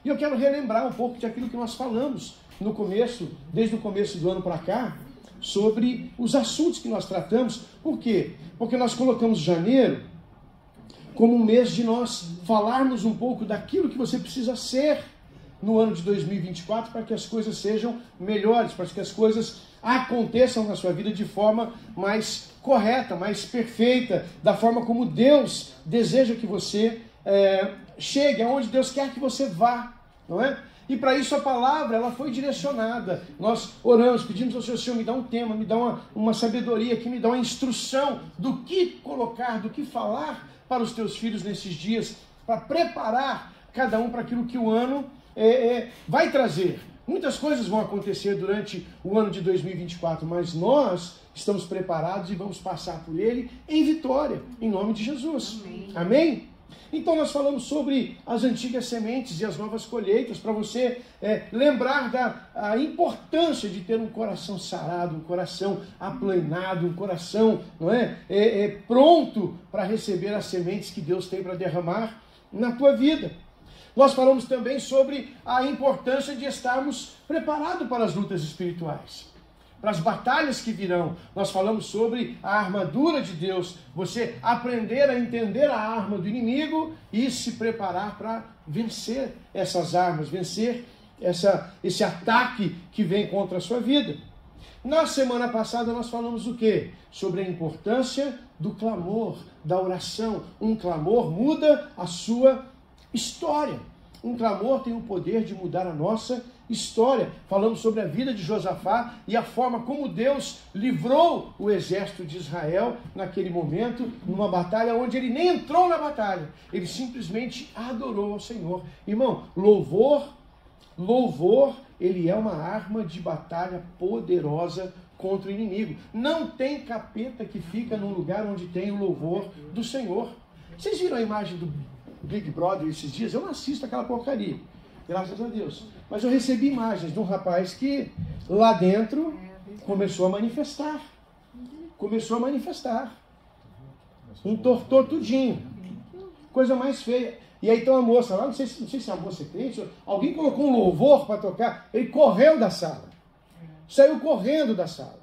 E eu quero relembrar um pouco daquilo que nós falamos no começo, desde o começo do ano para cá, sobre os assuntos que nós tratamos. Por quê? Porque nós colocamos janeiro como um mês de nós falarmos um pouco daquilo que você precisa ser no ano de 2024 para que as coisas sejam melhores, para que as coisas aconteçam na sua vida de forma mais correta, mais perfeita, da forma como Deus deseja que você chegue, aonde Deus quer que você vá, não é? E para isso a palavra, ela foi direcionada. Nós oramos, pedimos ao Senhor, Senhor, me dá um tema, me dá uma sabedoria, que me dá uma instrução do que colocar, do que falar para os teus filhos nesses dias, para preparar cada um para aquilo que o ano vai trazer. Muitas coisas vão acontecer durante o ano de 2024, mas nós estamos preparados e vamos passar por ele em vitória, em nome de Jesus. Amém? Amém? Então nós falamos sobre as antigas sementes e as novas colheitas, para você lembrar da importância de ter um coração sarado, um coração aplanado, um coração pronto para receber as sementes que Deus tem para derramar na tua vida. Nós falamos também sobre a importância de estarmos preparados para as lutas espirituais, para as batalhas que virão. Nós falamos sobre a armadura de Deus, você aprender a entender a arma do inimigo e se preparar para vencer essas armas, vencer esse ataque que vem contra a sua vida. Na semana passada nós falamos o quê? Sobre a importância do clamor, da oração. Um clamor muda a sua história. Um clamor tem o poder de mudar a nossa história. Falamos sobre a vida de Josafá e a forma como Deus livrou o exército de Israel naquele momento, numa batalha onde ele nem entrou na batalha. Ele simplesmente adorou ao Senhor. Irmão, louvor, ele é uma arma de batalha poderosa contra o inimigo. Não tem capeta que fica num lugar onde tem o louvor do Senhor. Vocês viram a imagem do Big Brother esses dias? Eu não assisto aquela porcaria, graças a Deus. Mas eu recebi imagens de um rapaz que lá dentro começou a manifestar. Entortou tudinho. Coisa mais feia. E aí tem uma moça lá, não sei se a moça é crente, alguém colocou um louvor para tocar, ele correu da sala. Saiu correndo da sala.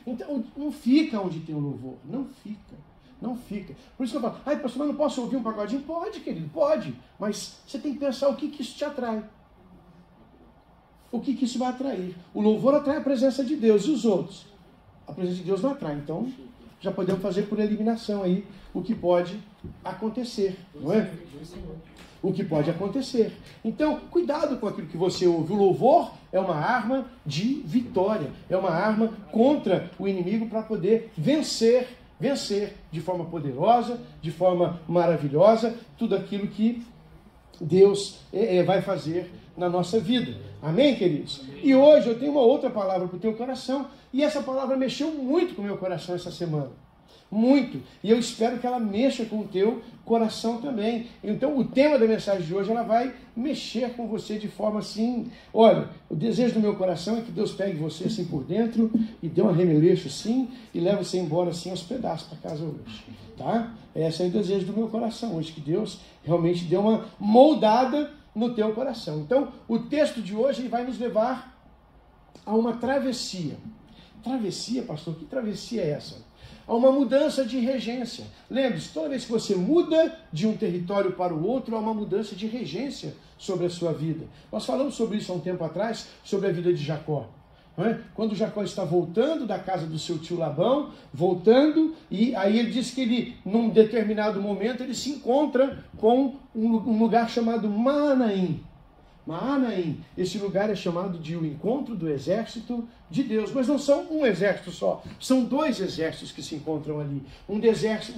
Então não fica onde tem o louvor. Não fica. Por isso que eu falo, pastor, mas não posso ouvir um pagodinho? Pode, querido, pode. Mas você tem que pensar o que isso te atrai. O que isso vai atrair? O louvor atrai a presença de Deus e os outros. A presença de Deus não atrai. Então, já podemos fazer por eliminação aí o que pode acontecer, não é? O que pode acontecer. Então, cuidado com aquilo que você ouve. O louvor é uma arma de vitória. É uma arma contra o inimigo para poder vencer de forma poderosa, de forma maravilhosa, tudo aquilo que Deus vai fazer na nossa vida. Amém, queridos? E hoje eu tenho uma outra palavra para o teu coração, e essa palavra mexeu muito com o meu coração essa semana. Muito. E eu espero que ela mexa com o teu coração também. Então o tema da mensagem de hoje, ela vai mexer com você de forma assim. Olha, o desejo do meu coração é que Deus pegue você assim por dentro e dê uma remeleixo assim e leve você embora assim aos pedaços para casa hoje. Tá? Esse é o desejo do meu coração hoje, que Deus realmente dê uma moldada no teu coração. Então o texto de hoje ele vai nos levar a uma travessia. Travessia, pastor? Que travessia é essa? Há uma mudança de regência. Lembre-se, toda vez que você muda de um território para o outro, há uma mudança de regência sobre a sua vida. Nós falamos sobre isso há um tempo atrás, sobre a vida de Jacó. Não é? Quando Jacó está voltando da casa do seu tio Labão, e aí ele diz que ele, num determinado momento, ele se encontra com um lugar chamado Maanaim. Maanaim, esse lugar é chamado de o encontro do exército de Deus, mas não são um exército só, são dois exércitos que se encontram ali. Um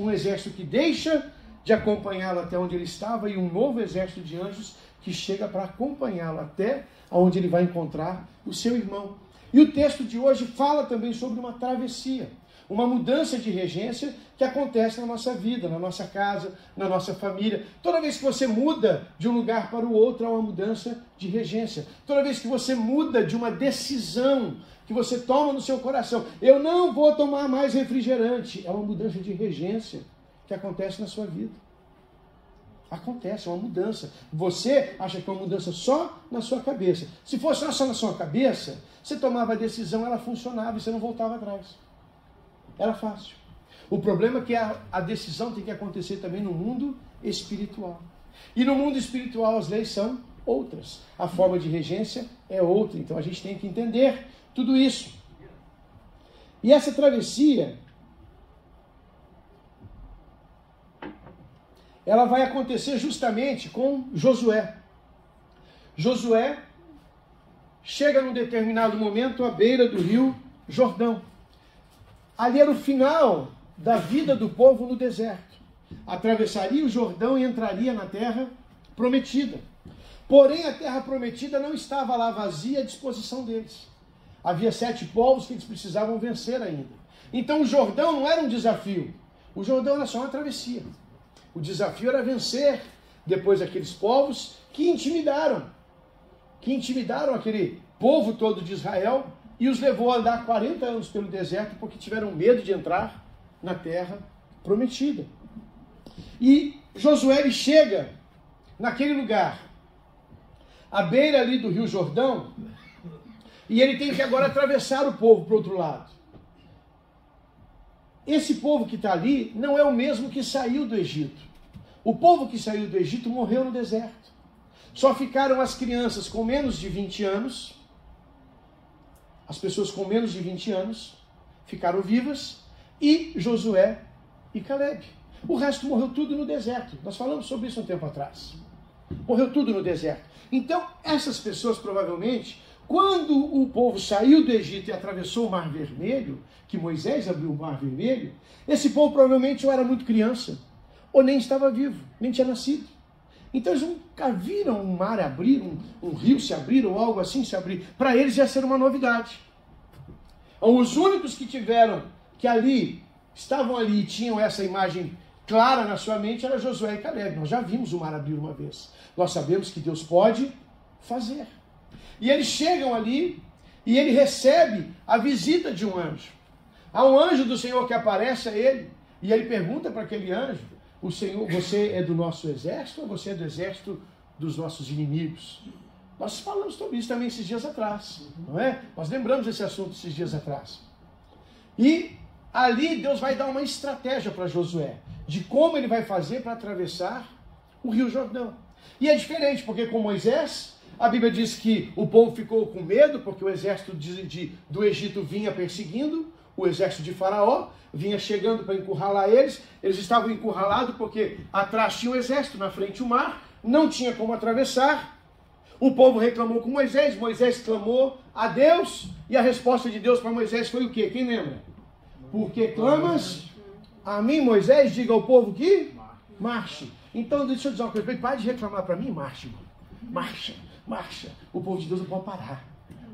exército que deixa de acompanhá-lo até onde ele estava e um novo exército de anjos que chega para acompanhá-lo até onde ele vai encontrar o seu irmão. E o texto de hoje fala também sobre uma travessia, uma mudança de regência que acontece na nossa vida, na nossa casa, na nossa família. Toda vez que você muda de um lugar para o outro, há uma mudança de regência. Toda vez que você muda de uma decisão que você toma no seu coração, eu não vou tomar mais refrigerante, é uma mudança de regência que acontece na sua vida. Acontece, é uma mudança. Você acha que é uma mudança só na sua cabeça. Se fosse só na sua cabeça, você tomava a decisão, ela funcionava e você não voltava atrás. Era fácil. O problema é que a decisão tem que acontecer também no mundo espiritual. E no mundo espiritual as leis são outras. A forma de regência é outra. Então a gente tem que entender tudo isso. E essa travessia, ela vai acontecer justamente com Josué. Josué chega num determinado momento à beira do rio Jordão. Ali era o final da vida do povo no deserto. Atravessaria o Jordão e entraria na terra prometida. Porém, a terra prometida não estava lá vazia à disposição deles. Havia 7 povos que eles precisavam vencer ainda. Então o Jordão não era um desafio. O Jordão era só uma travessia. O desafio era vencer depois aqueles povos que intimidaram aquele povo todo de Israel e os levou a andar 40 anos pelo deserto porque tiveram medo de entrar na terra prometida. E Josué ele chega naquele lugar, à beira ali do rio Jordão, e ele tem que agora atravessar o povo para o outro lado. Esse povo que está ali não é o mesmo que saiu do Egito. O povo que saiu do Egito morreu no deserto. Só ficaram as crianças com menos de 20 anos, as pessoas com menos de 20 anos ficaram vivas, e Josué e Caleb. O resto morreu tudo no deserto. Nós falamos sobre isso um tempo atrás. Morreu tudo no deserto. Então, essas pessoas provavelmente, quando o povo saiu do Egito e atravessou o Mar Vermelho, que Moisés abriu o Mar Vermelho, esse povo provavelmente ou era muito criança, ou nem estava vivo, nem tinha nascido. Então eles nunca viram um mar abrir, um rio se abrir, ou algo assim se abrir. Para eles ia ser uma novidade. Os únicos que estavam ali e tinham essa imagem clara na sua mente era Josué e Caleb. Nós já vimos o mar abrir uma vez. Nós sabemos que Deus pode fazer. E eles chegam ali e ele recebe a visita de um anjo. Há um anjo do Senhor que aparece a ele e ele pergunta para aquele anjo: o Senhor, você é do nosso exército ou você é do exército dos nossos inimigos? Nós falamos sobre isso também esses dias atrás, não é? Nós lembramos esse assunto esses dias atrás. E ali Deus vai dar uma estratégia para Josué, de como ele vai fazer para atravessar o rio Jordão. E é diferente, porque com Moisés, a Bíblia diz que o povo ficou com medo, porque o exército do Egito vinha perseguindo, o exército de Faraó vinha chegando para encurralar eles. Eles estavam encurralados porque atrás tinha o exército, na frente o mar, não tinha como atravessar. O povo reclamou com Moisés, Moisés clamou a Deus, e a resposta de Deus para Moisés foi o quê? Quem lembra? Porque clamas a mim, Moisés, diga ao povo que marche. Então deixa eu dizer uma coisa, para de reclamar para mim, marche, irmão. Marcha, marcha. O povo de Deus não pode parar.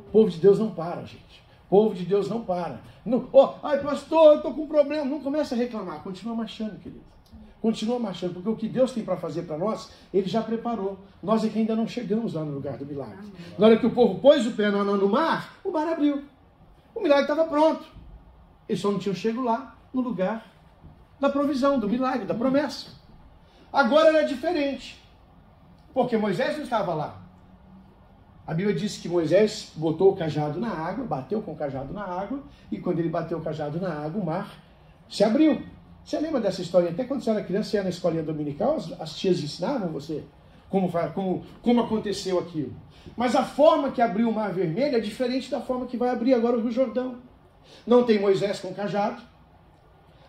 O povo de Deus não para, gente. O povo de Deus não para. Não, ai pastor, eu estou com um problema. Não começa a reclamar, continua marchando, querido. Continua marchando, porque o que Deus tem para fazer para nós, Ele já preparou. Nós é que ainda não chegamos lá no lugar do milagre. Na hora que o povo pôs o pé no mar, o mar abriu. O milagre estava pronto. Eles só não tinham chego lá, no lugar da provisão, do milagre, da promessa. Agora era diferente, porque Moisés não estava lá. A Bíblia diz que Moisés botou o cajado na água, bateu com o cajado na água, e quando ele bateu o cajado na água, o mar se abriu. Você lembra dessa história? Até quando você era criança, você ia na escolinha dominical, as tias ensinavam você como aconteceu aquilo. Mas a forma que abriu o Mar Vermelho é diferente da forma que vai abrir agora o Rio Jordão. Não tem Moisés com cajado,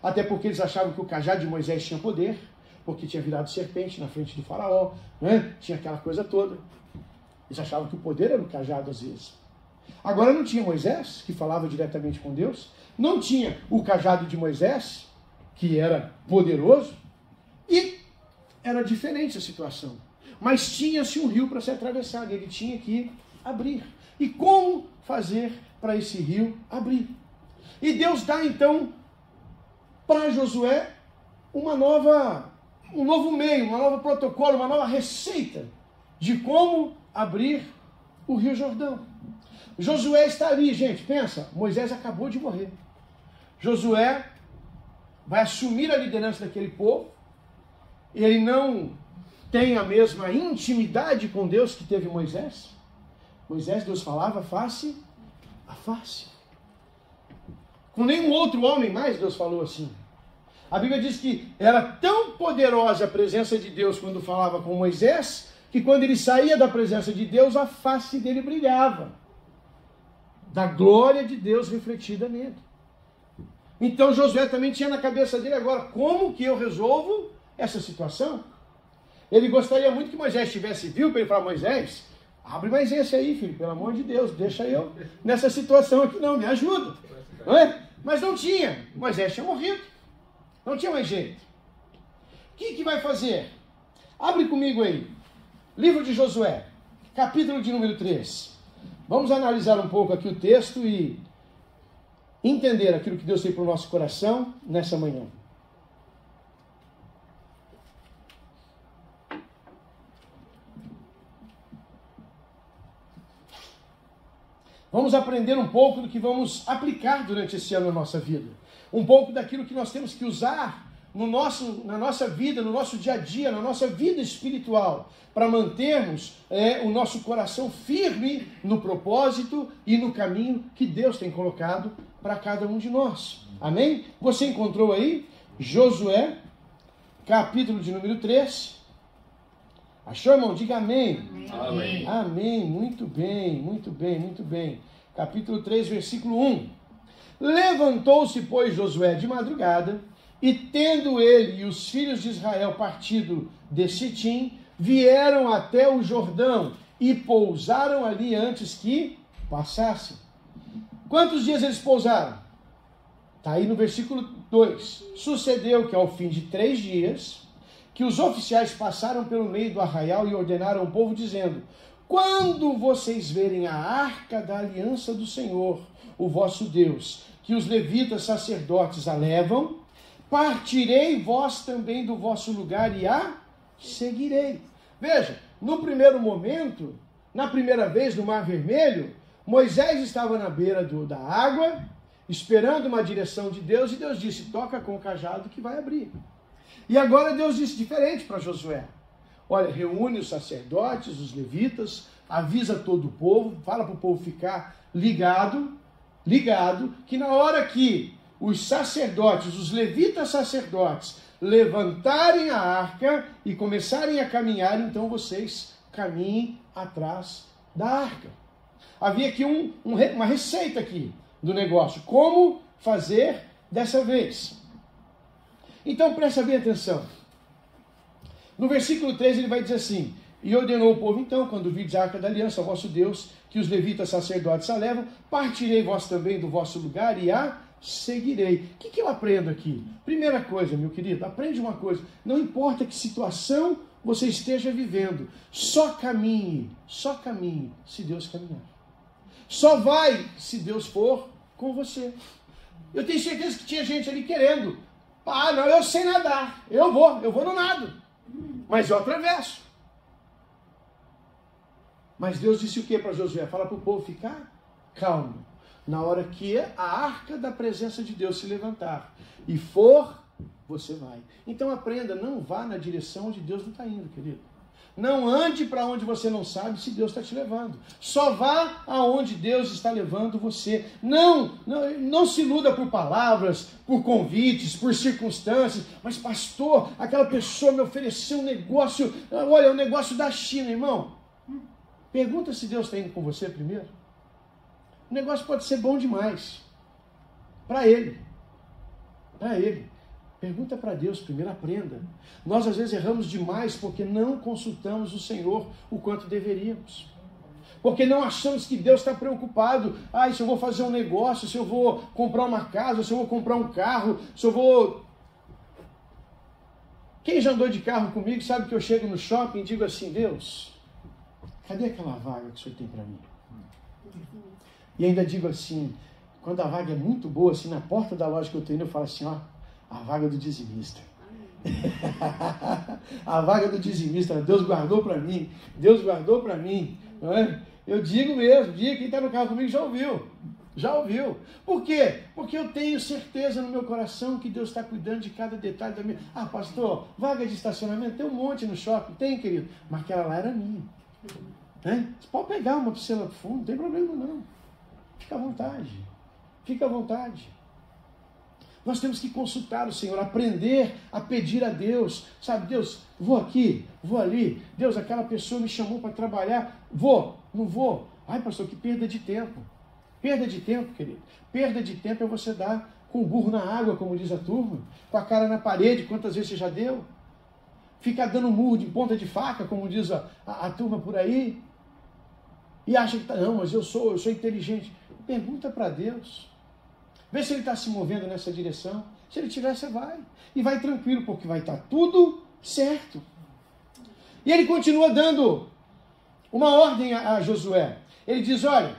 até porque eles achavam que o cajado de Moisés tinha poder, porque tinha virado serpente na frente do faraó, né? Tinha aquela coisa toda. Eles achavam que o poder era o cajado às vezes. Agora não tinha Moisés, que falava diretamente com Deus, não tinha o cajado de Moisés, que era poderoso, e era diferente a situação. Mas tinha-se um rio para ser atravessado, ele tinha que abrir. E como fazer para esse rio abrir? E Deus dá então para Josué um novo meio, um novo protocolo, uma nova receita de como abrir o Rio Jordão. Josué está ali, gente, pensa, Moisés acabou de morrer. Josué vai assumir a liderança daquele povo, ele não tem a mesma intimidade com Deus que teve Moisés? Moisés, Deus falava face a face. Com nenhum outro homem mais Deus falou assim. A Bíblia diz que era tão poderosa a presença de Deus quando falava com Moisés, que quando ele saía da presença de Deus, a face dele brilhava. Da glória de Deus refletida nele. Então Josué também tinha na cabeça dele agora, como que eu resolvo essa situação? Ele gostaria muito que Moisés tivesse viu para ele falar, Moisés, abre mais esse aí, filho, pelo amor de Deus, deixa eu nessa situação aqui não, me ajuda. Não é? Mas não tinha, Moisés tinha morrido, não tinha mais jeito. O que vai fazer? Abre comigo aí, livro de Josué, capítulo de número 3. Vamos analisar um pouco aqui o texto e entender aquilo que Deus tem para o nosso coração nessa manhã. Vamos aprender um pouco do que vamos aplicar durante esse ano na nossa vida. Um pouco daquilo que nós temos que usar na nossa vida, no nosso dia a dia, na nossa vida espiritual, para mantermos o nosso coração firme no propósito e no caminho que Deus tem colocado para cada um de nós. Amém? Você encontrou aí Josué, capítulo de número 3. Achou, irmão? Diga amém. Amém. Amém. Muito bem, muito bem, muito bem. Capítulo 3, versículo 1. Levantou-se, pois, Josué de madrugada, e tendo ele e os filhos de Israel partido de Sitim, vieram até o Jordão e pousaram ali antes que passassem. Quantos dias eles pousaram? Está aí no versículo 2. Sucedeu que ao fim de 3 dias, que os oficiais passaram pelo meio do arraial e ordenaram ao povo, dizendo, quando vocês verem a arca da aliança do Senhor, o vosso Deus, que os levitas sacerdotes a levam, partirei vós também do vosso lugar e a seguirei. Veja, no primeiro momento, na primeira vez no Mar Vermelho, Moisés estava na beira da água, esperando uma direção de Deus, e Deus disse, toca com o cajado que vai abrir. E agora Deus disse diferente para Josué. Olha, reúne os sacerdotes, os levitas, avisa todo o povo, fala para o povo ficar ligado, que na hora que os sacerdotes, os levitas sacerdotes, levantarem a arca e começarem a caminhar, então vocês caminhem atrás da arca. Havia aqui uma receita aqui do negócio. Como fazer dessa vez? Então presta bem atenção. No versículo 3 ele vai dizer assim, e ordenou o povo, então, quando vides a arca da aliança, vosso Deus, que os levitas sacerdotes a levam, partirei vós também do vosso lugar e a seguirei. O que eu aprendo aqui? Primeira coisa, meu querido, aprende uma coisa. Não importa que situação você esteja vivendo, só caminhe se Deus caminhar. Só vai se Deus for com você. Eu tenho certeza que tinha gente ali querendo. Ah, não, eu sei nadar. Eu vou no nado. Mas eu atravesso. Mas Deus disse o que para Josué? Fala para o povo ficar calmo. Na hora que a arca da presença de Deus se levantar e for, você vai. Então aprenda, não vá na direção onde Deus não está indo, querido. Não ande para onde você não sabe se Deus está te levando. Só vá aonde Deus está levando você. Não se iluda por palavras, por convites, por circunstâncias. Mas pastor, aquela pessoa me ofereceu um negócio. Olha, o negócio da China, irmão. Pergunta se Deus está indo com você primeiro. O negócio pode ser bom demais. Para ele. Pergunta para Deus primeiro, aprenda. Nós às vezes erramos demais porque não consultamos o Senhor o quanto deveríamos. Porque não achamos que Deus está preocupado. Se eu vou fazer um negócio, se eu vou comprar uma casa, se eu vou comprar um carro, se eu vou... Quem já andou de carro comigo sabe que eu chego no shopping e digo assim, Deus, cadê aquela vaga que o Senhor tem para mim? E ainda digo assim, quando a vaga é muito boa, assim, na porta da loja que eu estou indo, eu falo assim, a vaga do dizimista. A vaga do dizimista, Deus guardou para mim, não é? Eu digo mesmo, quem está no carro comigo já ouviu. Já ouviu. Por quê? Porque eu tenho certeza no meu coração que Deus está cuidando de cada detalhe da minha... Ah, pastor, vaga de estacionamento, tem um monte no shopping. Tem, querido. Mas aquela lá era minha. Você pode pegar uma para você lá pro fundo, não tem problema não. Fica à vontade. Fica à vontade. Nós temos que consultar o Senhor, aprender a pedir a Deus. Sabe, Deus, vou aqui, vou ali. Deus, aquela pessoa me chamou para trabalhar. Vou, não vou. Ai, pastor, que perda de tempo. Perda de tempo, querido. Perda de tempo é você dar com o burro na água, como diz a turma. Com a cara na parede, quantas vezes você já deu. Ficar dando murro de ponta de faca, como diz a turma por aí. E acha que não, mas eu sou inteligente. Pergunta para Deus. Vê se ele está se movendo nessa direção. Se ele tiver, você vai. E vai tranquilo, porque vai estar tudo certo. E ele continua dando uma ordem a Josué. Ele diz, olha,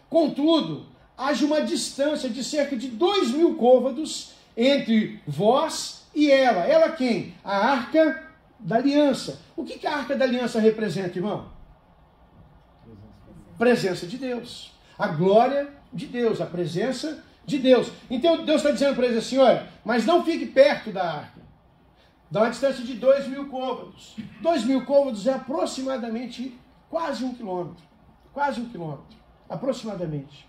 contudo, haja uma distância de cerca de 2.000 côvados entre vós e ela. Ela quem? A Arca da Aliança. O que a Arca da Aliança representa, irmão? Presença de Deus. A glória de Deus, a presença de Deus. Então Deus está dizendo para eles assim, olha, mas não fique perto da arca. Dá uma distância de 2.000 côvados. 2.000 côvados é aproximadamente quase 1 quilômetro. Quase 1 quilômetro. Aproximadamente.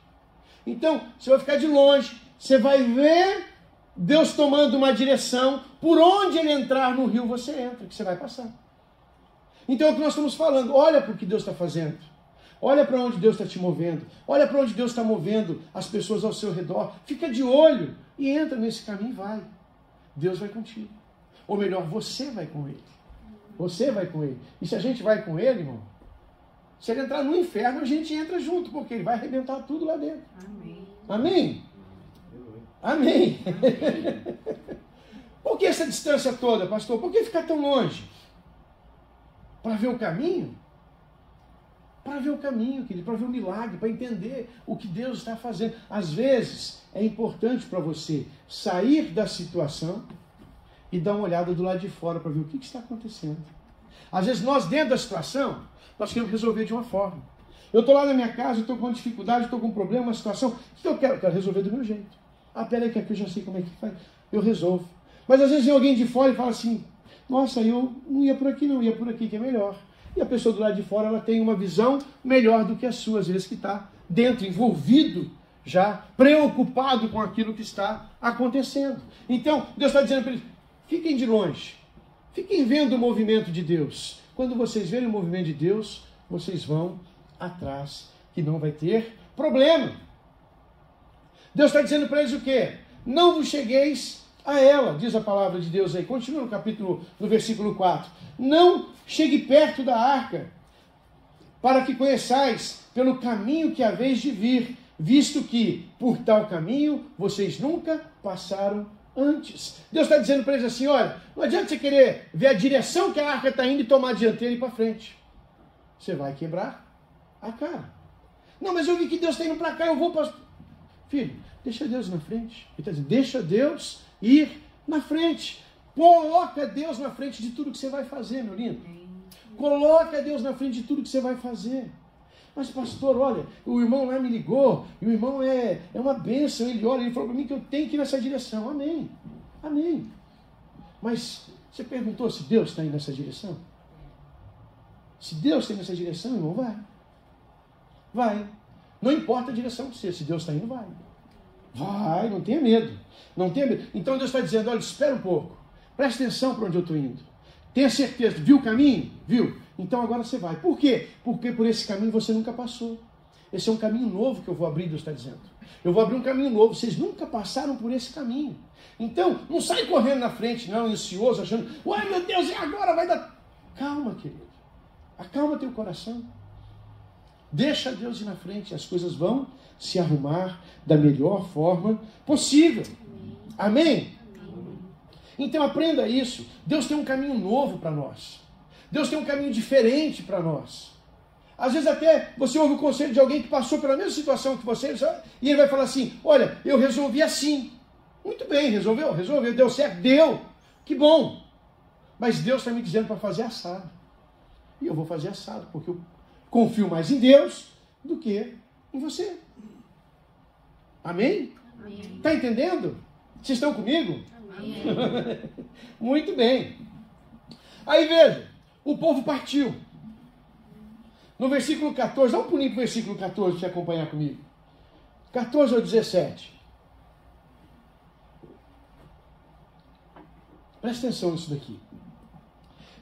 Então, você vai ficar de longe, você vai ver Deus tomando uma direção, por onde ele entrar no rio, você entra, que você vai passar. Então é o que nós estamos falando. Olha para o que Deus está fazendo. Olha para onde Deus está te movendo. Olha para onde Deus está movendo as pessoas ao seu redor. Fica de olho e entra nesse caminho e vai. Deus vai contigo. Ou melhor, você vai com ele. Você vai com ele. E se a gente vai com ele, irmão, se ele entrar no inferno, a gente entra junto, porque ele vai arrebentar tudo lá dentro. Amém. Amém? Amém. Por que essa distância toda, pastor? Por que ficar tão longe? Para ver o caminho? Para ver o caminho, querido, para ver o milagre, para entender o que Deus está fazendo. Às vezes, é importante para você sair da situação e dar uma olhada do lado de fora para ver o que está acontecendo. Às vezes, nós dentro da situação, nós queremos resolver de uma forma. Eu estou lá na minha casa, estou com dificuldade, estou com um problema, uma situação, o que eu quero? Eu quero resolver do meu jeito. Ah, peraí que aqui eu já sei como é que faz. Eu resolvo. Mas às vezes vem alguém de fora e fala assim, nossa, eu não ia por aqui não, ia por aqui que é melhor. E a pessoa do lado de fora, ela tem uma visão melhor do que a sua, às vezes que está dentro, envolvido, já preocupado com aquilo que está acontecendo. Então, Deus está dizendo para eles, fiquem de longe, fiquem vendo o movimento de Deus. Quando vocês verem o movimento de Deus, vocês vão atrás, que não vai ter problema. Deus está dizendo para eles o quê? Não vos chegueis a ela, diz a palavra de Deus aí. Continua no versículo 4. Não chegue perto da arca, para que conheçais pelo caminho que haveis de vir, visto que por tal caminho vocês nunca passaram antes. Deus está dizendo para eles assim, olha, não adianta você querer ver a direção que a arca está indo e tomar a dianteira e ir para frente. Você vai quebrar a cara. Não, mas eu vi que Deus está indo para cá, eu vou para... Filho, deixa Deus na frente. Ele está dizendo, deixa Deus ir na frente. Coloca Deus na frente de tudo que você vai fazer, meu lindo. Coloca Deus na frente de tudo que você vai fazer. Mas pastor, olha, o irmão lá me ligou, e o irmão é uma bênção, ele olha, ele falou para mim que eu tenho que ir nessa direção. Amém. Amém. Mas você perguntou se Deus está indo nessa direção? Se Deus está indo nessa direção, irmão, vai. Vai. Não importa a direção que seja, se Deus está indo, vai. Vai, não tenha medo. Não tenha medo. Então Deus está dizendo, olha, espera um pouco. Presta atenção para onde eu estou indo. Tenha certeza. Viu o caminho? Viu? Então agora você vai. Por quê? Porque por esse caminho você nunca passou. Esse é um caminho novo que eu vou abrir, Deus está dizendo. Eu vou abrir um caminho novo. Vocês nunca passaram por esse caminho. Então, não sai correndo na frente, não, ansioso, achando, uai, meu Deus, e agora vai dar... Calma, querido. Acalma teu coração. Deixa Deus ir na frente. As coisas vão se arrumar da melhor forma possível. Amém? Então aprenda isso. Deus tem um caminho novo para nós. Deus tem um caminho diferente para nós. Às vezes até você ouve o conselho de alguém que passou pela mesma situação que você, e ele vai falar assim, olha, eu resolvi assim. Muito bem, resolveu, deu certo, deu. Que bom. Mas Deus está me dizendo para fazer assado. E eu vou fazer assado, porque eu confio mais em Deus do que em você. Amém? Está entendendo? Vocês estão comigo? Amém. Muito bem. Aí veja, o povo partiu. No versículo 14, dá um pulinho para o versículo 14 para você acompanhar comigo. 14 ao 17. Presta atenção nisso daqui.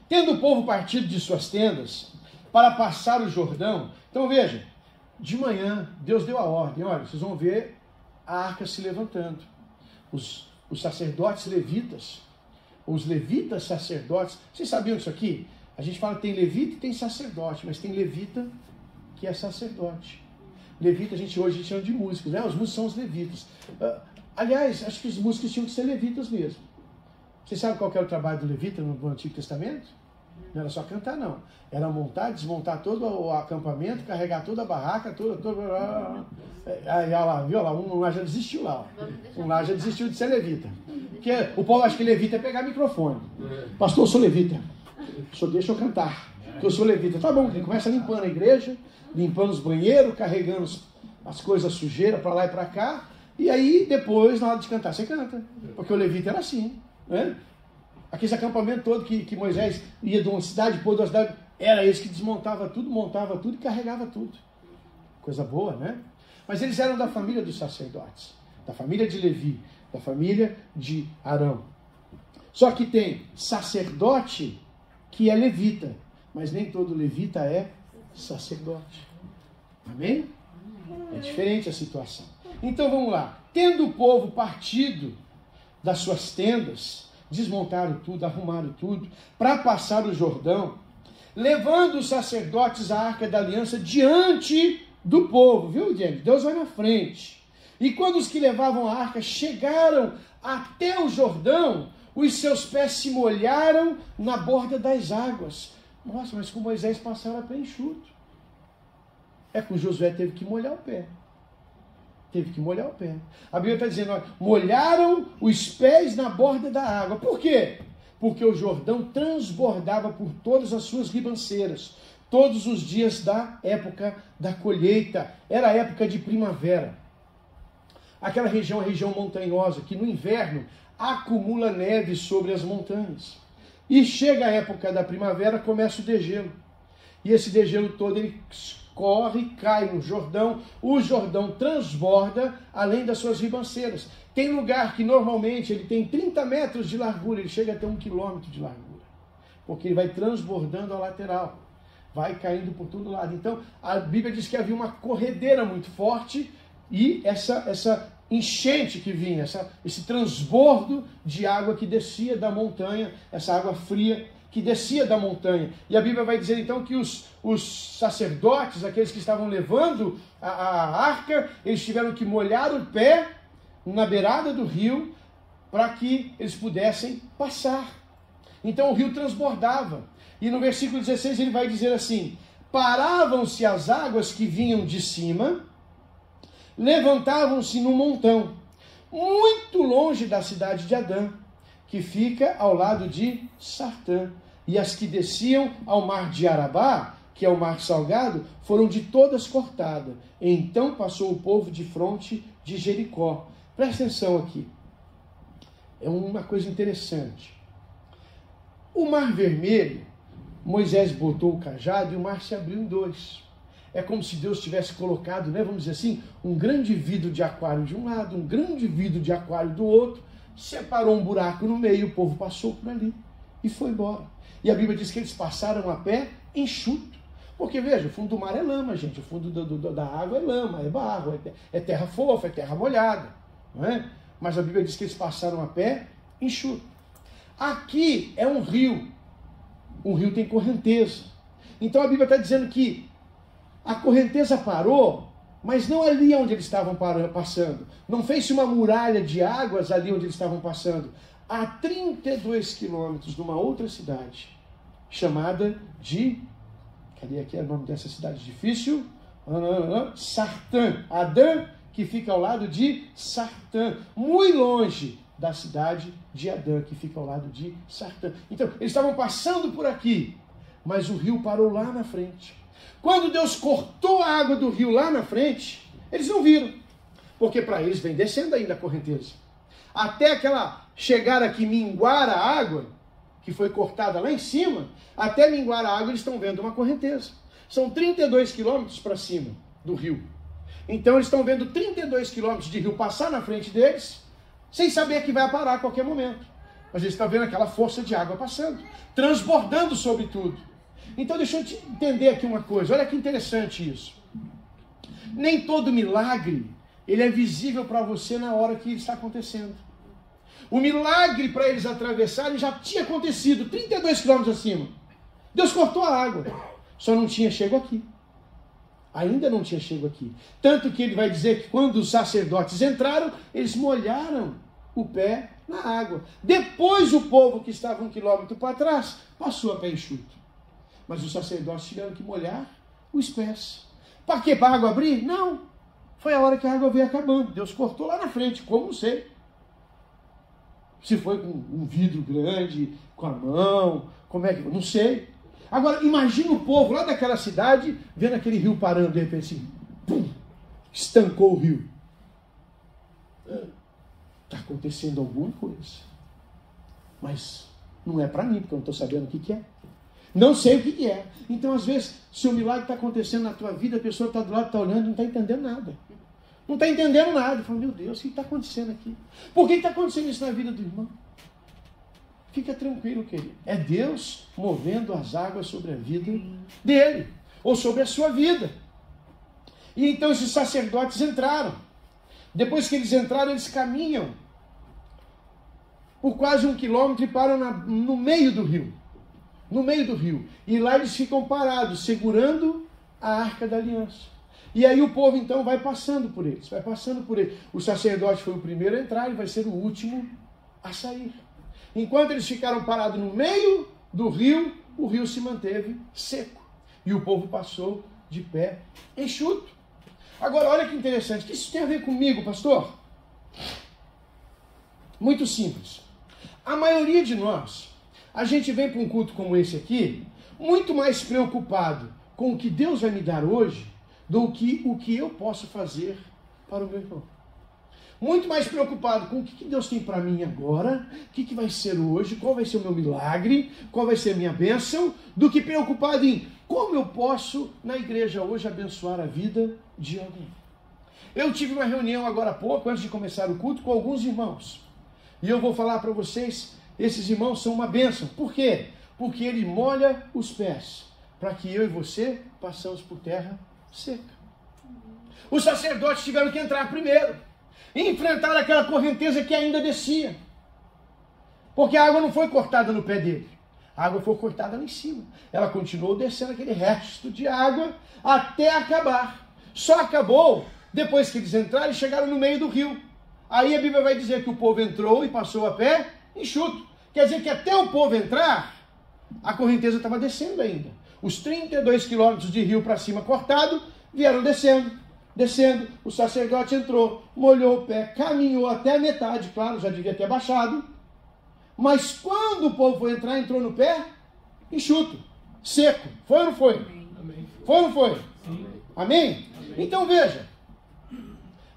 Tendo o povo partido de suas tendas para passar o Jordão. Então veja, de manhã Deus deu a ordem. Olha, vocês vão ver a arca se levantando. Os sacerdotes levitas, os levitas sacerdotes. Vocês sabiam disso aqui? A gente fala que tem levita e tem sacerdote, mas tem levita que é sacerdote. Levita a gente hoje chama de músicos, né? Os músicos são os levitas. Aliás, acho que os músicos tinham que ser levitas mesmo. Você sabe qual que era o trabalho do levita no Antigo Testamento? Não era só cantar, não. Era montar, desmontar todo o acampamento, carregar toda a barraca, Aí, olha lá, viu? Um lá já desistiu lá. Um lá já desistiu de ser levita. Porque o povo acha que levita é pegar microfone. Pastor, eu sou levita. Só deixa eu cantar. Porque eu sou levita. Tá bom, ele começa limpando a igreja, limpando os banheiros, carregando as coisas sujeiras para lá e para cá. E aí, depois, na hora de cantar, você canta. Porque o levita era assim. Né? Aqueles acampamentos todos que Moisés ia de uma cidade para outra cidade, era esse que desmontava tudo, montava tudo e carregava tudo. Coisa boa, né? Mas eles eram da família dos sacerdotes, da família de Levi, da família de Arão. Só que tem sacerdote que é levita, mas nem todo levita é sacerdote. Amém? É diferente a situação. Então vamos lá. Tendo o povo partido das suas tendas, desmontaram tudo, arrumaram tudo, para passar o Jordão, levando os sacerdotes a arca da aliança diante do povo, viu, gente? Deus vai na frente. E quando os que levavam a arca chegaram até o Jordão, os seus pés se molharam na borda das águas. Nossa, mas com Moisés passaram a pé enxuto. É que o Josué teve que molhar o pé. Teve que molhar o pé. A Bíblia está dizendo, olha, molharam os pés na borda da água. Por quê? Porque o Jordão transbordava por todas as suas ribanceiras, todos os dias da época da colheita. Era a época de primavera. Aquela região é a região montanhosa, que no inverno acumula neve sobre as montanhas. E chega a época da primavera, começa o degelo. E esse degelo todo, ele corre, cai no Jordão, o Jordão transborda além das suas ribanceiras. Tem lugar que normalmente ele tem 30 metros de largura, ele chega até 1 quilômetro de largura, porque ele vai transbordando a lateral, vai caindo por todo lado. Então a Bíblia diz que havia uma corredeira muito forte e essa enchente que vinha, esse transbordo de água que descia da montanha, essa água fria que descia da montanha. E a Bíblia vai dizer então que os sacerdotes, aqueles que estavam levando a arca, eles tiveram que molhar o pé na beirada do rio para que eles pudessem passar. Então o rio transbordava. E no versículo 16 ele vai dizer assim: paravam-se as águas que vinham de cima, levantavam-se num montão, muito longe da cidade de Adã, que fica ao lado de Sartã. E as que desciam ao mar de Arabá, que é o mar salgado, foram de todas cortadas. Então passou o povo de fronte de Jericó. Presta atenção aqui. É uma coisa interessante. O mar vermelho, Moisés botou o cajado e o mar se abriu em dois. É como se Deus tivesse colocado, né, vamos dizer assim, um grande vidro de aquário de um lado, um grande vidro de aquário do outro, separou um buraco no meio, o povo passou por ali e foi embora. E a Bíblia diz que eles passaram a pé enxuto. Porque, veja, o fundo do mar é lama, gente. O fundo da água é lama, é barro, é terra fofa, é terra molhada. Não é? Mas a Bíblia diz que eles passaram a pé enxuto. Aqui é um rio. Um rio tem correnteza. Então a Bíblia está dizendo que a correnteza parou, mas não ali onde eles estavam passando. Não fez-se uma muralha de águas ali onde eles estavam passando. A 32 quilômetros de uma outra cidade, chamada de... Cadê aqui o nome dessa cidade difícil? Sartã. Adã, que fica ao lado de Sartã. Muito longe da cidade de Adã, que fica ao lado de Sartã. Então, eles estavam passando por aqui, mas o rio parou lá na frente. Quando Deus cortou a água do rio lá na frente, eles não viram. porque para eles vem descendo ainda a correnteza. Até aquela chegar aqui, minguar a água, que foi cortada lá em cima, até minguar a água eles estão vendo uma correnteza. São 32 quilômetros para cima do rio. Então eles estão vendo 32 quilômetros de rio passar na frente deles, sem saber que vai parar a qualquer momento. Mas eles estão vendo aquela força de água passando, transbordando sobre tudo. Então deixa eu te entender aqui uma coisa, olha que interessante isso. Nem todo milagre, ele é visível para você na hora que ele está acontecendo. O milagre para eles atravessarem já tinha acontecido, 32 quilômetros acima. Deus cortou a água, só não tinha chego aqui. Ainda não tinha chego aqui. Tanto que ele vai dizer que quando os sacerdotes entraram, eles molharam o pé na água. Depois o povo que estava 1 quilômetro para trás, passou a pé enxuto. Mas os sacerdotes tiveram que molhar os pés. Para quê? Para a água abrir? Não. Foi a hora que a água veio acabando. Deus cortou lá na frente, como não sei. Se foi com um vidro grande, com a mão, como é que... Não sei. Agora, imagina o povo lá daquela cidade, vendo aquele rio parando, de repente assim, pum, estancou o rio. Está acontecendo alguma coisa. Mas não é para mim, porque eu não estou sabendo o que é. Não sei o que é. Então, às vezes, se o milagre está acontecendo na tua vida, a pessoa está do lado, está olhando, não está entendendo nada. Não está entendendo nada. Fala, meu Deus, o que está acontecendo aqui? Por que está acontecendo isso na vida do irmão? Fica tranquilo, querido. É Deus movendo as águas sobre a vida dele, ou sobre a sua vida. E então esses sacerdotes entraram. Depois que eles entraram, eles caminham por quase 1 quilômetro e param no meio do rio. No meio do rio. E lá eles ficam parados, segurando a Arca da Aliança. E aí o povo então vai passando por eles, vai passando por eles. O sacerdote foi o primeiro a entrar e vai ser o último a sair. Enquanto eles ficaram parados no meio do rio, o rio se manteve seco. E o povo passou de pé enxuto. Agora, olha que interessante. O que isso tem a ver comigo, pastor? Muito simples. A maioria de nós, a gente vem para um culto como esse aqui, muito mais preocupado com o que Deus vai me dar hoje, do que o que eu posso fazer para o meu irmão. Muito mais preocupado com o que Deus tem para mim agora, o que vai ser hoje, qual vai ser o meu milagre, qual vai ser a minha bênção, do que preocupado em como eu posso, na igreja hoje, abençoar a vida de alguém. Eu tive uma reunião agora há pouco, antes de começar o culto, com alguns irmãos. E eu vou falar para vocês, esses irmãos são uma bênção. Por quê? Porque ele molha os pés, para que eu e você passamos por terra seca. Os sacerdotes tiveram que entrar primeiro e enfrentar aquela correnteza que ainda descia. Porque a água não foi cortada no pé dele. A água foi cortada lá em cima. Ela continuou descendo aquele resto de água até acabar. Só acabou depois que eles entraram e chegaram no meio do rio. Aí a Bíblia vai dizer que o povo entrou e passou a pé enxuto. Quer dizer que até o povo entrar, a correnteza estava descendo ainda. Os 32 quilômetros de rio para cima cortado, vieram descendo. O sacerdote entrou, molhou o pé, caminhou até a metade, claro, já devia ter baixado. Mas quando o povo foi entrar, entrou no pé enxuto, seco. Foi ou não foi? Amém. Foi ou não foi? Sim. Amém? Então veja,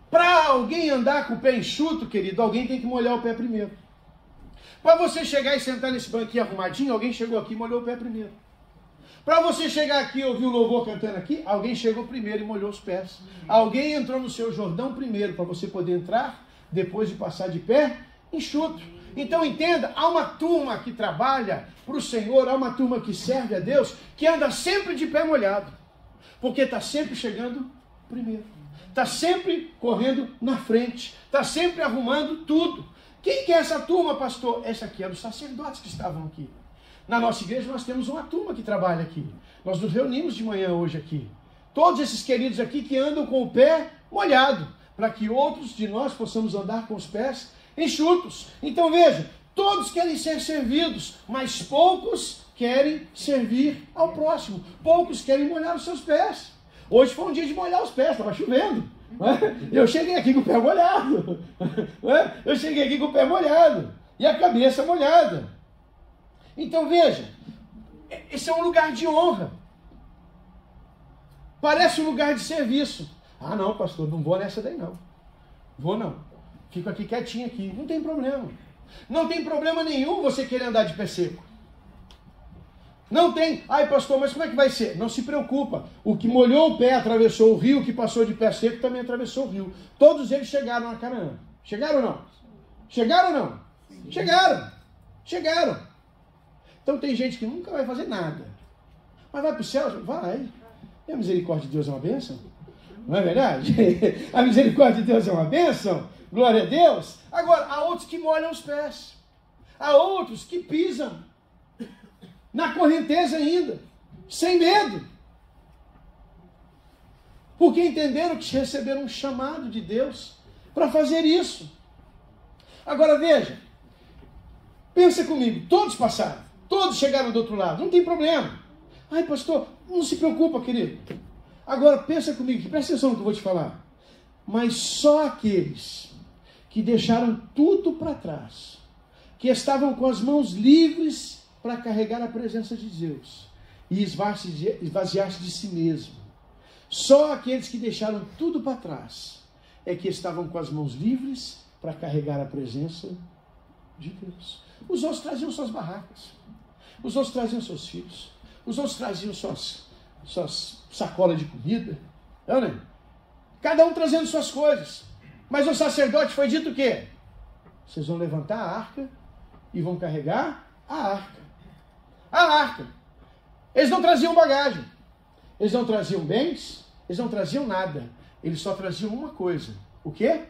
para alguém andar com o pé enxuto, querido, alguém tem que molhar o pé primeiro. Para você chegar e sentar nesse banquinho arrumadinho, alguém chegou aqui e molhou o pé primeiro. Para você chegar aqui e ouvir o louvor cantando aqui, alguém chegou primeiro e molhou os pés. Alguém entrou no seu Jordão primeiro, para você poder entrar, depois de passar de pé enxuto. Então entenda, há uma turma que trabalha para o Senhor, há uma turma que serve a Deus, que anda sempre de pé molhado. Porque está sempre chegando primeiro. Está sempre correndo na frente. Está sempre arrumando tudo. Quem que é essa turma, pastor? Essa aqui é dos sacerdotes que estavam aqui. Na nossa igreja nós temos uma turma que trabalha aqui. Nós nos reunimos de manhã hoje aqui. Todos esses queridos aqui que andam com o pé molhado, para que outros de nós possamos andar com os pés enxutos. Então veja, todos querem ser servidos, mas poucos querem servir ao próximo. Poucos querem molhar os seus pés. Hoje foi um dia de molhar os pés, estava chovendo. Eu cheguei aqui com o pé molhado. Eu cheguei aqui com o pé molhado. E a cabeça molhada. Então veja, esse é um lugar de honra. Parece um lugar de serviço. Ah não, pastor, não vou nessa daí não. Vou não. Fico aqui quietinho aqui. Não tem problema. Não tem problema nenhum você querer andar de pé seco. Não tem. Ai, pastor, mas como é que vai ser? Não se preocupa. O que molhou o pé atravessou o rio, o que passou de pé seco também atravessou o rio. Todos eles chegaram a Canaã. Chegaram ou não? Chegaram ou não? Sim. Chegaram. Chegaram. Então tem gente que nunca vai fazer nada. Mas vai para o céu? Vai. E a misericórdia de Deus é uma bênção? Não é verdade? A misericórdia de Deus é uma bênção? Glória a Deus. Agora, há outros que molham os pés. Há outros que pisam na correnteza ainda, sem medo. Porque entenderam que receberam um chamado de Deus para fazer isso. Agora veja, pensa comigo, todos passaram, todos chegaram do outro lado, não tem problema. Ai, pastor, não se preocupa, querido. Agora pensa comigo, presta atenção no que eu vou te falar. Mas só aqueles que deixaram tudo para trás, que estavam com as mãos livres para carregar a presença de Deus e esvaziar-se de si mesmo. Só aqueles que deixaram tudo para trás é que estavam com as mãos livres para carregar a presença de Deus. Os outros traziam suas barracas, os outros traziam seus filhos, os outros traziam suas sacolas de comida, não é? Cada um trazendo suas coisas. Mas o sacerdote foi dito o quê? Vocês vão levantar a arca e vão carregar a arca. A arca. Eles não traziam bagagem. Eles não traziam bens. Eles não traziam nada. Eles só traziam uma coisa. O quê?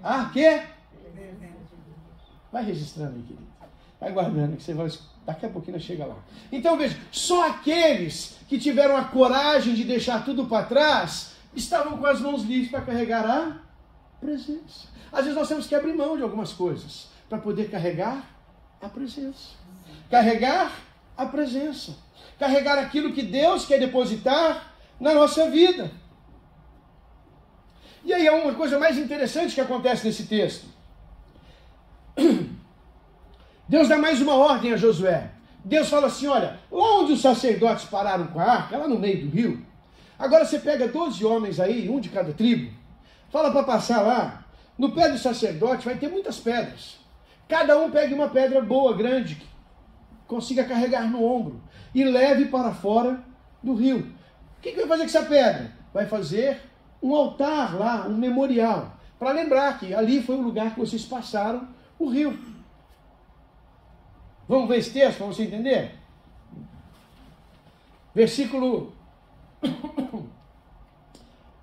Ah, quê? Vai registrando aí, querido. Vai guardando, que você vai... Daqui a pouquinho chega lá. Então veja, só aqueles que tiveram a coragem de deixar tudo para trás estavam com as mãos livres para carregar a presença. Às vezes nós temos que abrir mão de algumas coisas para poder carregar a presença. Carregar a presença. Carregar aquilo que Deus quer depositar na nossa vida. E aí é uma coisa mais interessante que acontece nesse texto. Deus dá mais uma ordem a Josué. Deus fala assim, olha, lá onde os sacerdotes pararam com a arca, lá no meio do rio, agora você pega 12 homens aí, um de cada tribo, fala para passar lá, no pé do sacerdote vai ter muitas pedras. Cada um pegue uma pedra boa, grande, que consiga carregar no ombro, e leve para fora do rio. O que vai fazer com essa pedra? Vai fazer um altar lá, um memorial, para lembrar que ali foi o lugar que vocês passaram o rio. Vamos ver esse texto para você entender? Versículo...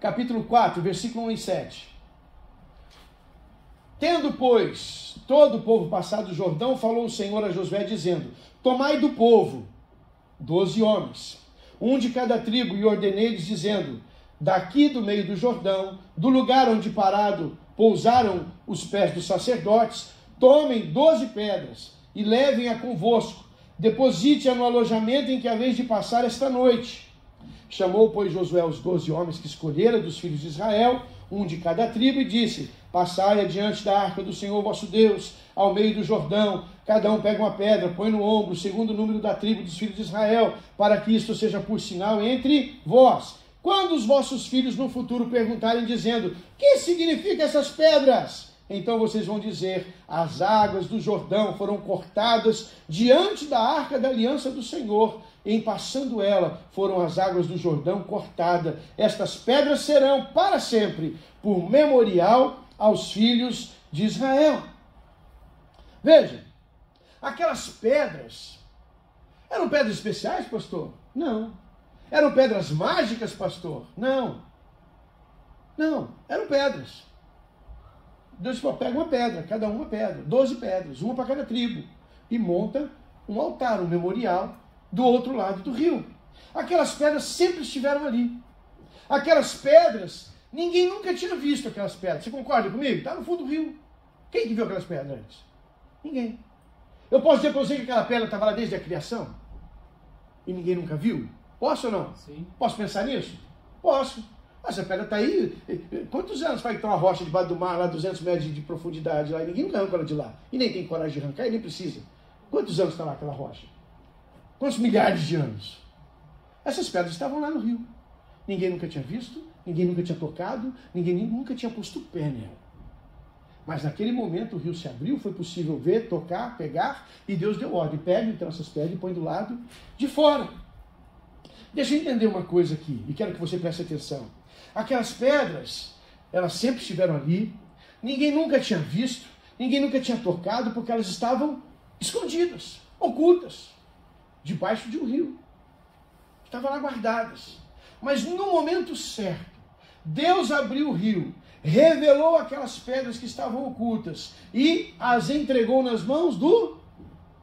capítulo 4, versículo 1 e 7. Tendo, pois, todo o povo passado o Jordão, falou o Senhor a Josué, dizendo, tomai do povo 12 homens, um de cada tribo, e ordenei-lhes, dizendo, daqui do meio do Jordão, do lugar onde pousaram os pés dos sacerdotes, tomem 12 pedras, e levem-a convosco, deposite-a no alojamento em que haveis de passar esta noite. Chamou, pois, Josué os 12 homens que escolhera dos filhos de Israel, um de cada tribo, e disse, passai adiante da arca do Senhor vosso Deus, ao meio do Jordão, cada um pega uma pedra, põe no ombro, segundo o número da tribo dos filhos de Israel, para que isto seja por sinal entre vós. Quando os vossos filhos no futuro perguntarem, dizendo, que significa essas pedras? Então vocês vão dizer, as águas do Jordão foram cortadas diante da arca da aliança do Senhor. Em passando ela, foram as águas do Jordão cortadas. Estas pedras serão para sempre, por memorial aos filhos de Israel. Veja, aquelas pedras, eram pedras especiais, pastor? Não. Eram pedras mágicas, pastor? Não. Não, eram pedras. Deus falou, pega uma pedra, cada uma pedra, 12 pedras, uma para cada tribo, e monta um altar, um memorial, do outro lado do rio. Aquelas pedras sempre estiveram ali. Aquelas pedras, ninguém nunca tinha visto aquelas pedras. Você concorda comigo? Está no fundo do rio. Quem que viu aquelas pedras antes? Ninguém. Eu posso dizer para você que aquela pedra estava lá desde a criação? E ninguém nunca viu? Posso ou não? Sim. Posso pensar nisso? Posso. Essa pedra está aí. Quantos anos faz que tem uma rocha debaixo do mar, lá 200 metros de profundidade, lá, e ninguém nunca arranca ela de lá. E nem tem coragem de arrancar, e nem precisa. Quantos anos está lá aquela rocha? Quantos milhares de anos? Essas pedras estavam lá no rio. ninguém nunca tinha visto, ninguém nunca tinha tocado, ninguém nunca tinha posto o pé nela. Mas naquele momento o rio se abriu, foi possível ver, tocar, pegar, e Deus deu ordem. Pega então essas pedras e põe do lado de fora. Deixa eu entender uma coisa aqui, e quero que você preste atenção. Aquelas pedras, elas sempre estiveram ali, ninguém nunca tinha visto, ninguém nunca tinha tocado, porque elas estavam escondidas, ocultas, debaixo de um rio. Estavam lá guardadas. Mas no momento certo, Deus abriu o rio, revelou aquelas pedras que estavam ocultas e as entregou nas mãos do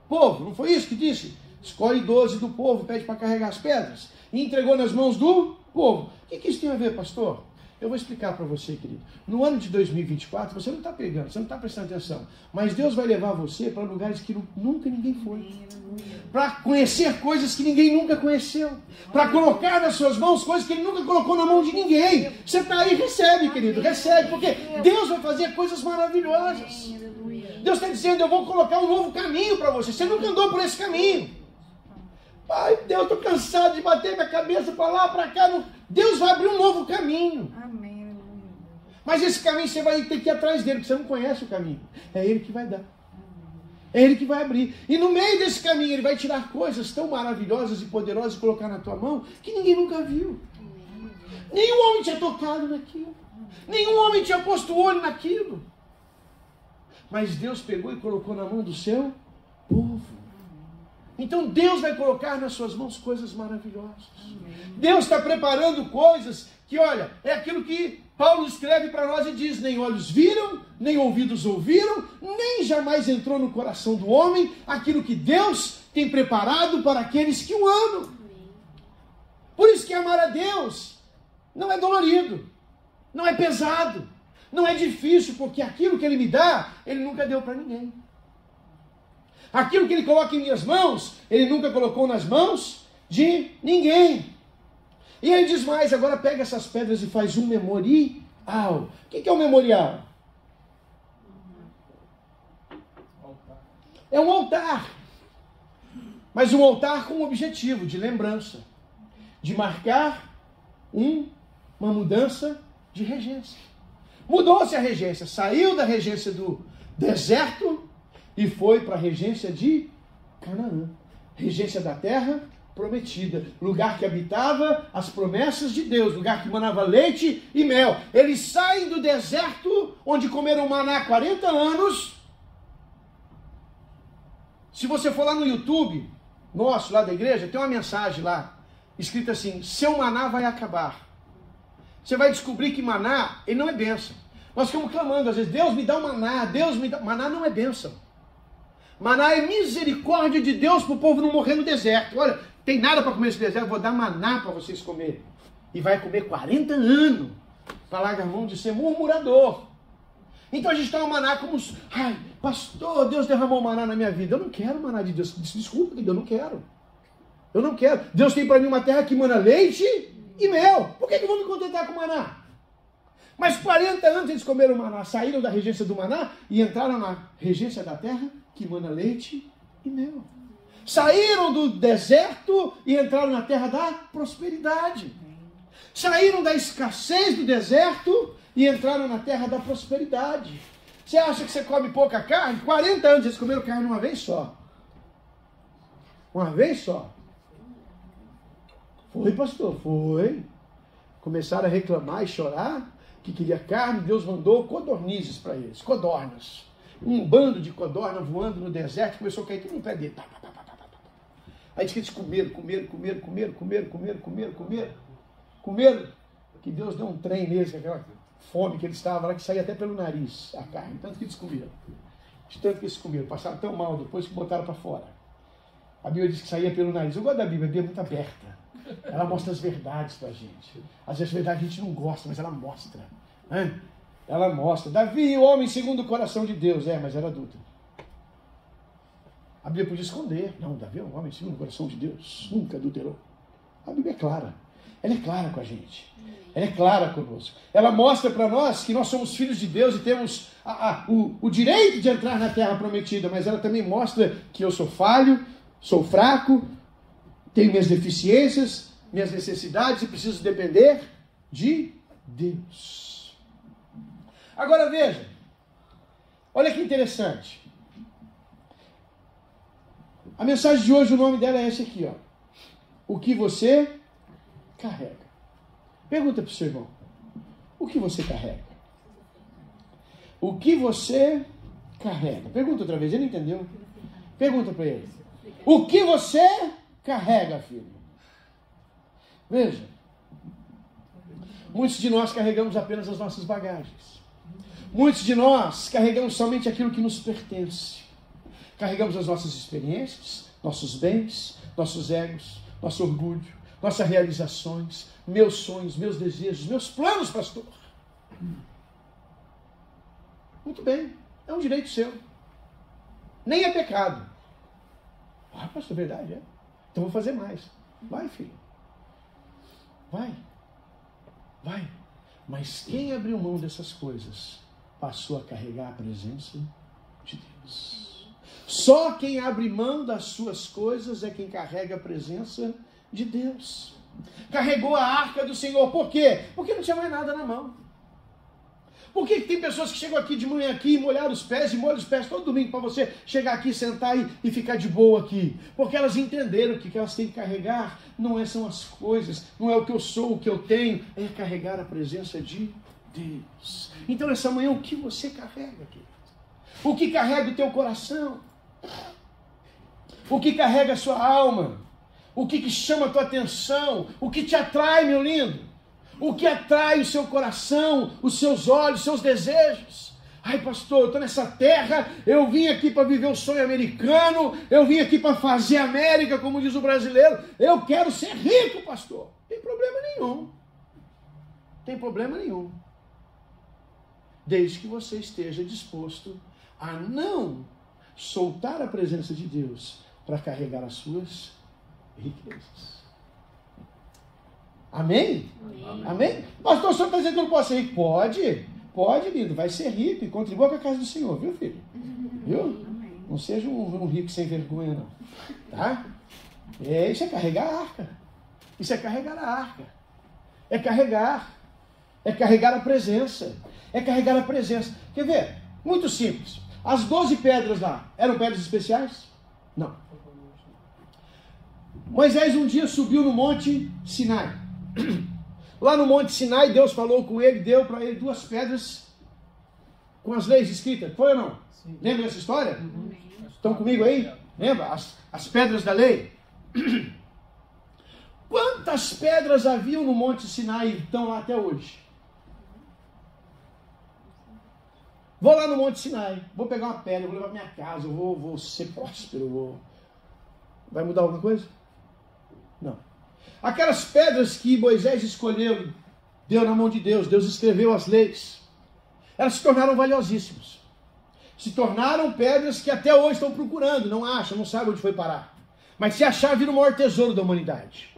povo. Não foi isso que disse? Escolhe 12 do povo, pede para carregar as pedras. E entregou nas mãos do povo. O que isso tem a ver, pastor? Eu vou explicar para você, querido. No ano de 2024, você não está pegando, você não está prestando atenção. Mas Deus vai levar você para lugares que nunca ninguém foi. Para conhecer coisas que ninguém nunca conheceu. Para colocar nas suas mãos coisas que Ele nunca colocou na mão de ninguém. Você está aí, recebe, querido, recebe. Porque Deus vai fazer coisas maravilhosas. Deus está dizendo, eu vou colocar um novo caminho para você. Você nunca andou por esse caminho. Ai, Deus, estou cansado de bater minha cabeça para lá, para cá. Deus vai abrir um novo caminho. Amém. Mas esse caminho você vai ter que ir atrás dele, porque você não conhece o caminho. É Ele que vai dar. É Ele que vai abrir. E no meio desse caminho Ele vai tirar coisas tão maravilhosas e poderosas e colocar na tua mão que ninguém nunca viu. Nenhum homem tinha tocado naquilo. Nenhum homem tinha posto o olho naquilo. Mas Deus pegou e colocou na mão do seu povo. Então Deus vai colocar nas suas mãos coisas maravilhosas. Deus está preparando coisas que, olha, é aquilo que Paulo escreve para nós e diz, nem olhos viram, nem ouvidos ouviram, nem jamais entrou no coração do homem aquilo que Deus tem preparado para aqueles que o amam. Por isso que amar a Deus não é dolorido, não é pesado, não é difícil, porque aquilo que Ele me dá, Ele nunca deu para ninguém. Aquilo que Ele coloca em minhas mãos, Ele nunca colocou nas mãos de ninguém. E Ele diz mais, agora pega essas pedras e faz um memorial. O que é um memorial? É um altar. Mas um altar com um objetivo de lembrança. De marcar uma mudança de regência. Mudou-se a regência, saiu da regência do deserto e foi para a regência de Canaã. Regência da terra prometida. Lugar que habitava as promessas de Deus. Lugar que manava leite e mel. Eles saem do deserto, onde comeram maná há 40 anos. Se você for lá no YouTube, nosso, lá da igreja, tem uma mensagem lá, escrita assim, seu maná vai acabar. Você vai descobrir que maná, ele não é bênção. Nós ficamos clamando, às vezes, Deus me dá um maná, Deus me dá... Maná não é bênção. Maná é misericórdia de Deus para o povo não morrer no deserto. Olha, tem nada para comer nesse deserto, vou dar maná para vocês comerem. E vai comer 40 anos para largar a mão de ser murmurador. Então a gente toma maná como... Ai, pastor, Deus derramou maná na minha vida. Eu não quero maná de Deus. Desculpa, eu não quero. Eu não quero. Deus tem para mim uma terra que mana leite e mel. Por que eu vou me contentar com maná? Mas 40 anos eles comeram maná, saíram da regência do maná e entraram na regência da terra que mana leite e mel. Saíram do deserto e entraram na terra da prosperidade. Saíram da escassez do deserto e entraram na terra da prosperidade. Você acha que você come pouca carne? 40 anos eles comeram carne uma vez só. Uma vez só. Foi, pastor, foi. Começaram a reclamar e chorar que queria carne. Deus mandou codornizes para eles, codornas. Um bando de codorna voando no deserto, começou a cair tudo no pé dele. Aí diz que eles comeram, que Deus deu um trem neles, aquela fome que eles estavam lá, que saía até pelo nariz, a carne, tanto que eles comeram. De tanto que eles comeram, passaram tão mal depois que botaram para fora. A Bíblia diz que saía pelo nariz. Eu gosto da Bíblia, a Bíblia é muito aberta. Ela mostra as verdades para a gente. Às vezes a verdade a gente não gosta, mas ela mostra. Né? Ela mostra. Davi, o homem segundo o coração de Deus. Mas era adulto. A Bíblia podia esconder. Não, Davi é um homem segundo o coração de Deus. Nunca adulterou. A Bíblia é clara. Ela é clara com a gente. Ela é clara conosco. Ela mostra para nós que nós somos filhos de Deus e temos o direito de entrar na terra prometida. Mas ela também mostra que eu sou falho, sou fraco, tenho minhas deficiências, minhas necessidades e preciso depender de Deus. Agora veja, olha que interessante. A mensagem de hoje, o nome dela é esse aqui, ó. O que você carrega. Pergunta para o seu irmão. O que você carrega? O que você carrega? Pergunta outra vez, ele entendeu? Pergunta para ele. O que você carrega, filho? Veja. Muitos de nós carregamos apenas as nossas bagagens. Muitos de nós carregamos somente aquilo que nos pertence. Carregamos as nossas experiências, nossos bens, nossos egos, nosso orgulho, nossas realizações, meus sonhos, meus desejos, meus planos, pastor. Muito bem, é um direito seu. Nem é pecado. Ah, pastor, verdade, é? Então vou fazer mais. Vai, filho. Vai. Vai. Mas quem abriu mão dessas coisas passou a carregar a presença de Deus. Só quem abre mão das suas coisas é quem carrega a presença de Deus. Carregou a arca do Senhor. Por quê? Porque não tinha mais nada na mão. Por que tem pessoas que chegam aqui de manhã aqui e molhar os pés e molham os pés todo domingo para você chegar aqui, sentar e ficar de boa aqui? Porque elas entenderam que o que elas têm que carregar não são as coisas, não é o que eu sou, o que eu tenho, é carregar a presença de Deus. Então essa manhã o que você carrega aqui? O que carrega o teu coração? O que carrega a sua alma? O que chama a tua atenção? O que te atrai, meu lindo? O que atrai o seu coração, os seus olhos, os seus desejos? Ai, pastor, eu estou nessa terra, eu vim aqui para viver o sonho americano, eu vim aqui para fazer América, como diz o brasileiro, eu quero ser rico, pastor. Tem problema nenhum. Tem problema nenhum. Desde que você esteja disposto a não soltar a presença de Deus para carregar as suas riquezas. Amém? Amém? Amém? Pastor, o senhor está dizendo que eu não posso ser rico? Pode. Pode, lindo. Vai ser rico e contribua com a casa do Senhor, viu, filho? Viu? Não seja um rico sem vergonha, não. Tá? Isso é carregar a arca. Isso é carregar a arca. É carregar. É carregar a presença. É carregar a presença. Quer ver? Muito simples. As 12 pedras lá, eram pedras especiais? Não. Moisés um dia subiu no Monte Sinai. Lá no Monte Sinai, Deus falou com ele, deu para ele 2 pedras com as leis escritas. Foi ou não? Sim. Lembra dessa história? Uhum. Estão comigo aí? Lembra? As pedras da lei. Quantas pedras haviam no Monte Sinai e estão lá até hoje? Vou lá no Monte Sinai, vou pegar uma pedra, vou levar para minha casa, vou ser próspero. Vai mudar alguma coisa? Não. Aquelas pedras que Moisés escolheu, deu na mão de Deus, Deus escreveu as leis, elas se tornaram valiosíssimas. Se tornaram pedras que até hoje estão procurando, não acham, não sabem onde foi parar. Mas se achar, vira o maior tesouro da humanidade.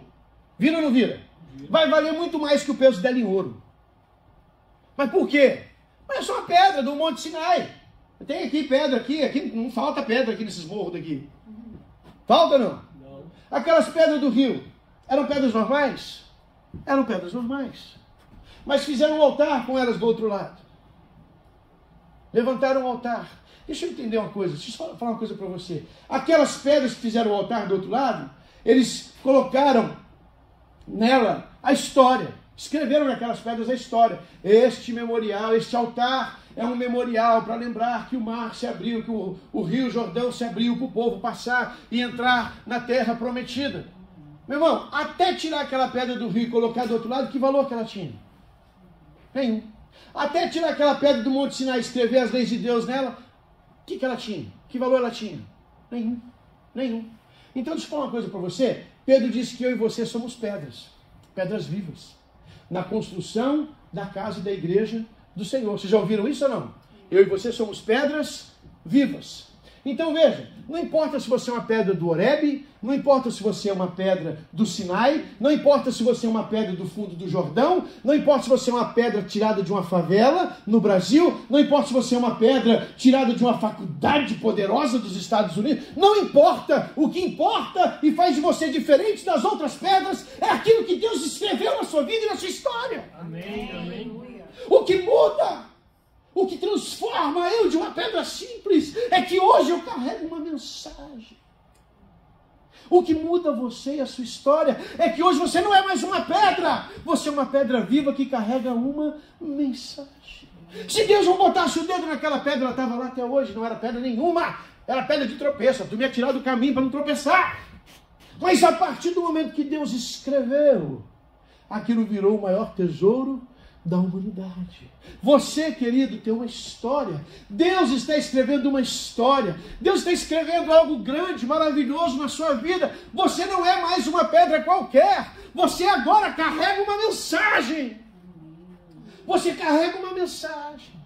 Vira ou não vira? Vai valer muito mais que o peso dela em ouro. Mas por quê? Mas é só uma pedra do Monte Sinai. Tem aqui pedra, aqui não falta pedra aqui nesses morros daqui. Falta ou não? Não. Aquelas pedras do rio, eram pedras normais? Eram pedras normais. Mas fizeram um altar com elas do outro lado. Levantaram um altar. Deixa eu entender uma coisa, deixa eu falar uma coisa para você. Aquelas pedras que fizeram o altar do outro lado, eles colocaram nela a história. Escreveram naquelas pedras a história. Este memorial, este altar é um memorial para lembrar que o mar se abriu, que o rio Jordão se abriu para o povo passar e entrar na terra prometida. Meu irmão, até tirar aquela pedra do rio e colocar do outro lado, que valor que ela tinha? Nenhum. Até tirar aquela pedra do Monte Sinai e escrever as leis de Deus nela, o que ela tinha? Que valor ela tinha? Nenhum. Nenhum. Então deixa eu falar uma coisa para você. Pedro disse que eu e você somos pedras. Pedras vivas. Na construção da casa e da igreja do Senhor. Vocês já ouviram isso ou não? Eu e você somos pedras vivas. Então veja, não importa se você é uma pedra do Horebe, não importa se você é uma pedra do Sinai, não importa se você é uma pedra do fundo do Jordão, não importa se você é uma pedra tirada de uma favela no Brasil, não importa se você é uma pedra tirada de uma faculdade poderosa dos Estados Unidos, não importa, o que importa e faz de você diferente das outras pedras é aquilo que Deus escreveu na sua vida e na sua história. Amém, amém. O que muda, o que transforma eu de uma pedra simples é que hoje eu carrego uma mensagem. O que muda você e a sua história é que hoje você não é mais uma pedra, você é uma pedra viva que carrega uma mensagem. Se Deus não botasse o dedo naquela pedra, ela estava lá até hoje, não era pedra nenhuma, era pedra de tropeço, tu me ia tirar do caminho para não tropeçar. Mas a partir do momento que Deus escreveu, aquilo virou o maior tesouro da humanidade. Você, querido, tem uma história. Deus está escrevendo uma história. Deus está escrevendo algo grande, maravilhoso na sua vida. Você não é mais uma pedra qualquer. Você agora carrega uma mensagem. Você carrega uma mensagem.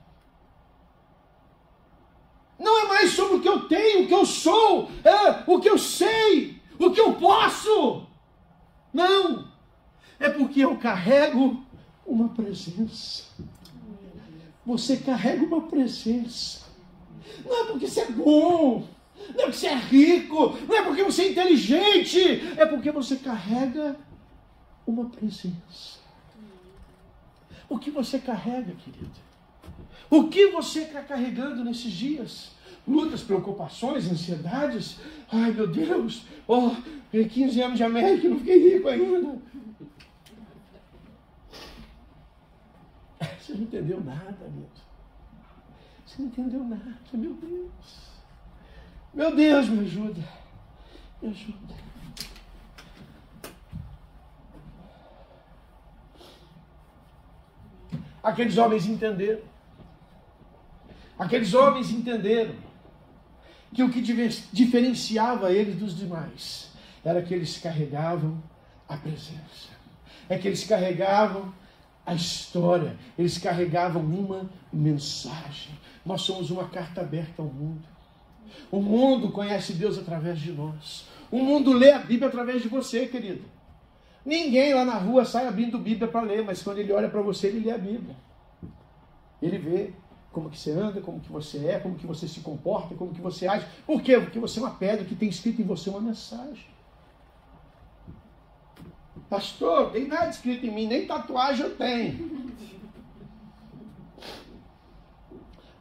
Não é mais sobre o que eu tenho, o que eu sou, o que eu sei, o que eu posso. Não. É porque eu carrego uma presença. Você carrega uma presença. Não é porque você é bom, não é porque você é rico, não é porque você é inteligente, é porque você carrega uma presença. O que você carrega, querido? O que você está carregando nesses dias? Lutas, preocupações, ansiedades? Ai, meu Deus, 15 anos de América e não fiquei rico ainda. Você não entendeu nada, amigo. Você não entendeu nada, meu Deus. Meu Deus, me ajuda. Me ajuda. Aqueles homens entenderam. Aqueles homens entenderam que o que diferenciava eles dos demais era que eles carregavam a presença. É que eles carregavam a história, eles carregavam uma mensagem. Nós somos uma carta aberta ao mundo. O mundo conhece Deus através de nós. O mundo lê a Bíblia através de você, querido. Ninguém lá na rua sai abrindo Bíblia para ler, mas quando ele olha para você, ele lê a Bíblia. Ele vê como que você anda, como que você é, como que você se comporta, como que você age. Por quê? Porque você é uma pedra que tem escrito em você uma mensagem. Pastor, tem nada escrito em mim, nem tatuagem eu tenho.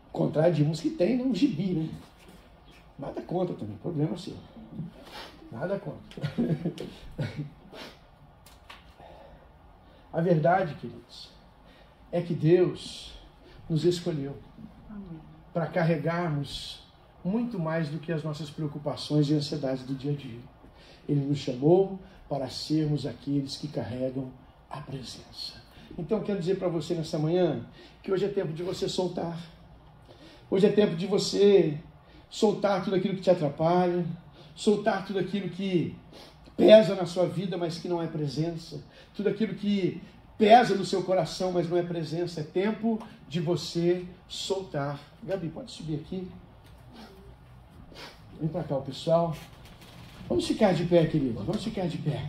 Ao contrário de uns que tem, um gibi, né? Nada contra também, problema seu. Nada contra. A verdade, queridos, é que Deus nos escolheu para carregarmos muito mais do que as nossas preocupações e ansiedades do dia a dia. Ele nos chamou para sermos aqueles que carregam a presença. Então eu quero dizer para você nessa manhã que hoje é tempo de você soltar. Hoje é tempo de você soltar tudo aquilo que te atrapalha, soltar tudo aquilo que pesa na sua vida, mas que não é presença, tudo aquilo que pesa no seu coração, mas não é presença. É tempo de você soltar. Gabi, pode subir aqui. Vem para cá o pessoal. Vamos ficar de pé, queridos. Vamos ficar de pé.